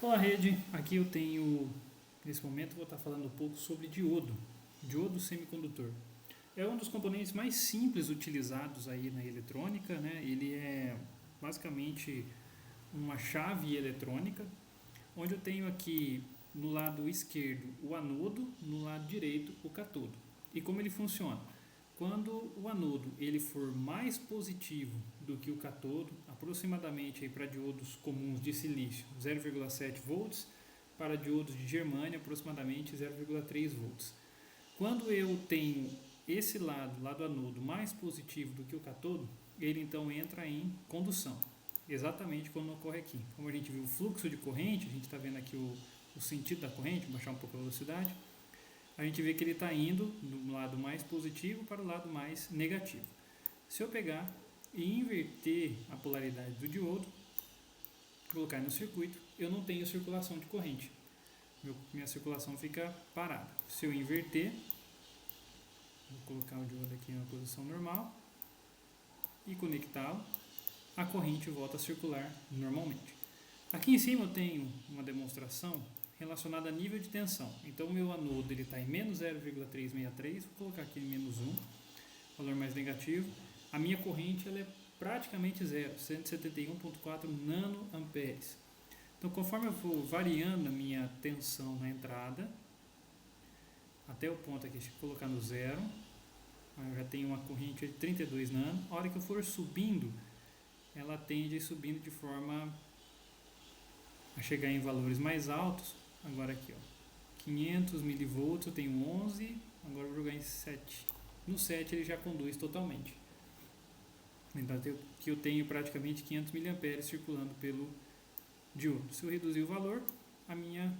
Olá, rede. Aqui eu tenho, nesse momento, vou estar falando um pouco sobre diodo semicondutor. É um dos componentes mais simples utilizados aí na eletrônica, né? Ele é basicamente uma chave eletrônica, onde eu tenho aqui no lado esquerdo o anodo, no lado direito o catodo. E como ele funciona? Quando o anodo ele for mais positivo do que o catodo, aproximadamente para diodos comuns de silício 0,7 volts, para diodos de germânio aproximadamente 0,3 volts. Quando eu tenho esse lado anodo mais positivo do que o catodo, ele então entra em condução, exatamente como ocorre aqui. Como a gente viu o fluxo de corrente, a gente está vendo aqui o sentido da corrente, vou baixar um pouco a velocidade, a gente vê que ele está indo do lado mais positivo para o lado mais negativo. Se eu pegar e inverter a polaridade do diodo, colocar no circuito, eu não tenho circulação de corrente. Minha circulação fica parada. Se eu inverter, vou colocar o diodo aqui na posição normal e conectá-lo, a corrente volta a circular normalmente. Aqui em cima eu tenho uma demonstração relacionada a nível de tensão. Então o meu anodo está em menos 0,363, vou colocar aqui em menos 1, valor mais negativo. A minha corrente ela é praticamente zero, 171,4 nanoamperes. Então conforme eu for variando a minha tensão na entrada, até o ponto aqui, se eu colocar no zero, eu já tenho uma corrente de 32 nano. A hora que eu for subindo, ela tende a ir subindo de forma a chegar em valores mais altos. Agora aqui, ó, 500 milivolts, eu tenho 11, agora eu vou jogar em 7. No 7 ele já conduz totalmente. Então aqui eu tenho praticamente 500 mA circulando pelo diodo. Se eu reduzir o valor, a minha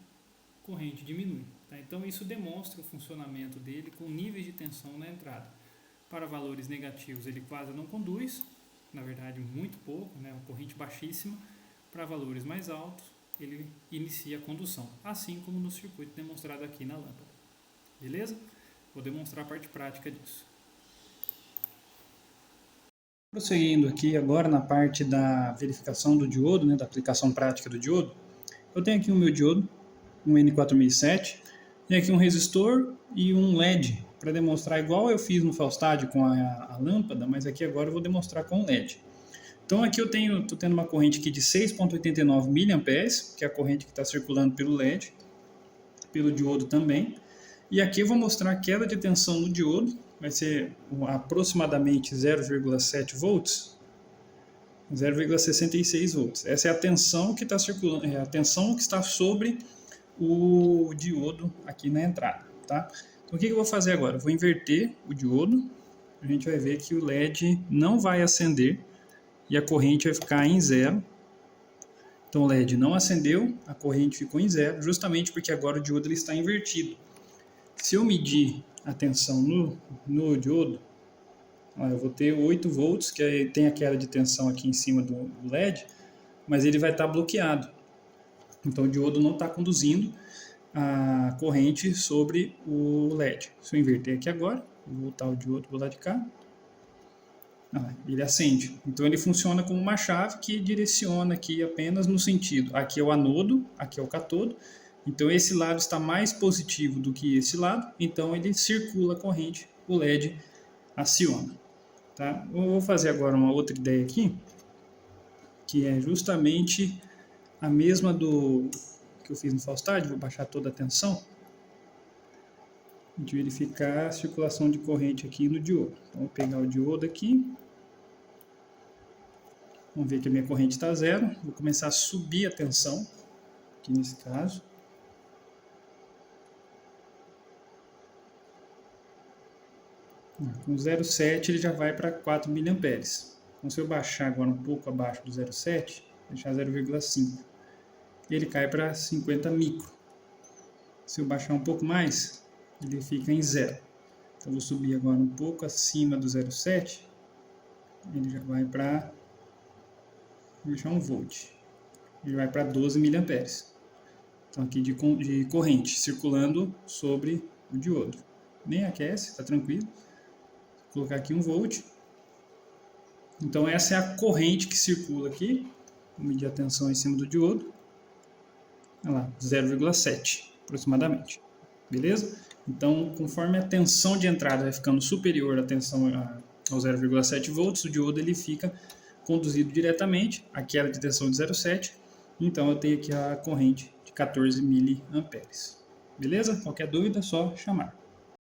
corrente diminui. Tá? Então isso demonstra o funcionamento dele com níveis de tensão na entrada. Para valores negativos ele quase não conduz, na verdade muito pouco, né? Uma corrente baixíssima. Para valores mais altos ele inicia a condução, assim como no circuito demonstrado aqui na lâmpada. Beleza? Vou demonstrar a parte prática disso. Prosseguindo aqui agora na parte da verificação do diodo, né, da aplicação prática do diodo, eu tenho aqui o meu diodo, um N4007, tenho aqui um resistor e um LED, para demonstrar igual eu fiz no Faustad com a lâmpada, mas aqui agora eu vou demonstrar com o LED. Então aqui eu estou tendo uma corrente aqui de 6,89 mA, que é a corrente que está circulando pelo LED, pelo diodo também. E aqui eu vou mostrar a queda de tensão no diodo, vai ser aproximadamente 0,7 volts, 0,66 volts. Essa é a tensão que está circulando, é a tensão que está sobre o diodo aqui na entrada, tá? Então o que eu vou fazer agora? Eu vou inverter o diodo, a gente vai ver que o LED não vai acender, e a corrente vai ficar em zero. Então o LED não acendeu, a corrente ficou em zero, justamente porque agora o diodo ele está invertido. Se eu medir a tensão no diodo, eu vou ter 8 volts, que tem a queda de tensão aqui em cima do LED, mas ele vai estar bloqueado. Então o diodo não está conduzindo a corrente sobre o LED. Se eu inverter aqui agora, vou voltar o diodo para o lado de cá, ele acende. Então ele funciona como uma chave que direciona aqui apenas no sentido. Aqui é o anodo, aqui é o catodo. Então esse lado está mais positivo do que esse lado. Então ele circula a corrente, o LED aciona. Tá? Eu vou fazer agora uma outra ideia aqui, que é justamente a mesma do que eu fiz no Faustad. Vou baixar toda a tensão. De verificar a circulação de corrente aqui no diodo. Então vou pegar o diodo aqui. Vamos ver que a minha corrente está zero. Vou começar a subir a tensão, aqui nesse caso. Com 0,7 ele já vai para 4 mA. Então se eu baixar agora um pouco abaixo do 0,7, deixar 0,5, ele cai para 50 micro. Se eu baixar um pouco mais, ele fica em zero. Então vou subir agora um pouco acima do 0,7, ele já vai para, vou deixar 1 volt, ele vai para 12 mA. Então aqui de corrente circulando sobre o diodo. Nem aquece, está tranquilo. Vou colocar aqui 1 volt. Então essa é a corrente que circula aqui. Vou medir a tensão em cima do diodo. lá, 0,7 aproximadamente, beleza? Então, conforme a tensão de entrada vai ficando superior à tensão ao 0,7 volts, o diodo ele fica conduzido diretamente à queda de tensão de 0,7. Então, eu tenho aqui a corrente de 14 miliamperes. Beleza? Qualquer dúvida, é só chamar.